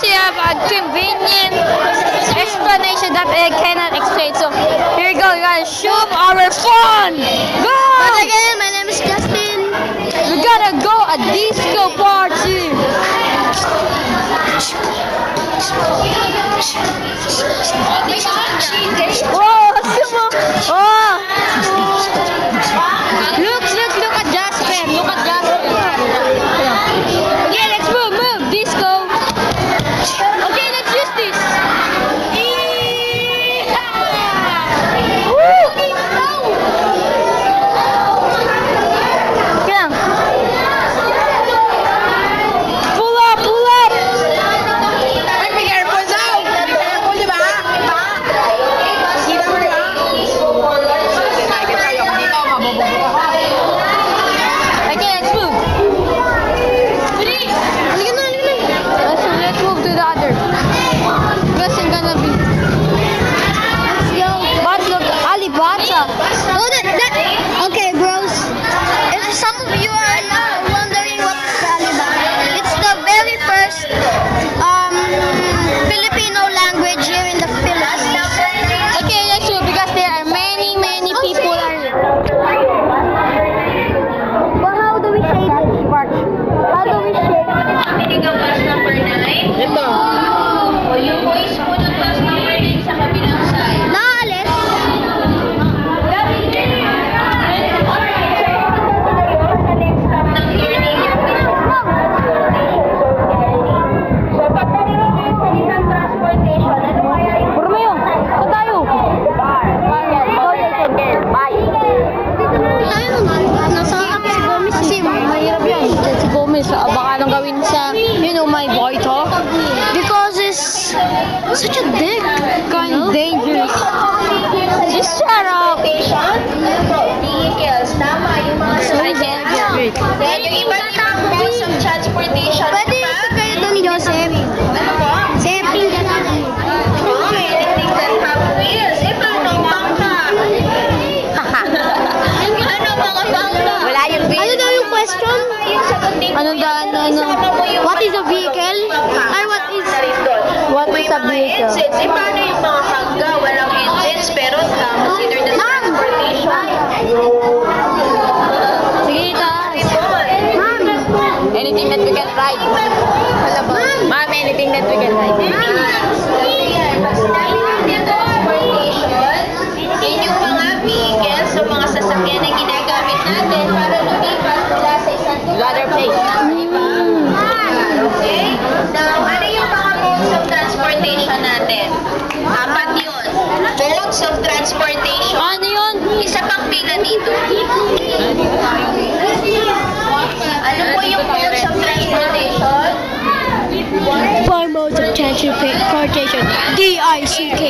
we have a convenient explanation that I cannot explain. So here we go, guys. Show our fun. Go! But again, my name is Justin. We gotta go a disco party. Oh, oh! Look at Jasper. Look at Jasper. Okay, let's move. Disco. Okay, let's use this. Woo! Kaya. Pull up. Ay, may airpods daw. Airpods, di ba? Okay, let's move. Let's move to the other. Because it's gonna be. Let's go. But look, Alibata. Oh, okay, bros. If some of you are wondering what's Alibaba, it's the very first Filipino language here in the Philippines. Okay, that's true because there are many people are. But how do we say this? How do we say Ito. Yung voice mo ng bus number 8 sa kabilang side. naalis? So, pag narinig yung salitang transportation, ano kaya yung Puro mo yun. Saan tayo? Dito na lang tayo. Nasa harap si Gomez. Kasi mahirap yan. Si Gomez, baka anong gawin sa, my boy talk? Because it's such a dick. Kind of dangerous. Just shut up. vehicles, tama, yung mga sasakyan. Then, yung iba namang modes of transportation. Pwede sa kayo doon, Joseph. Ano po? Sep. Oh, anything that have wheels. Eh, paano ang bangka? Ano mga bangka? Wala yung Ano daw yung question? Yung sagot ni Ano Kuya, ano? isama mo yung What is a mga vehicle? bangka. Ay, what is... Na rin doon. What May is a mga vehicle? engines. Eh, paano yung mga hangga? Walang engines, pero considered as transportation. Sige, taas. Anything that we can ride. Ma'am, anything that we can ride. Yun yung mga vehicles o mga sasakyan na ginagamit natin para lumipat mula sa isang To other place. Okay? Now, ano yung mga modes of transportation natin? Apat yun. Modes of transportation. Ano yun? Isa pang pila dito. Ano po yung modes of transportation? Four modes of transportation. D-I-C-K.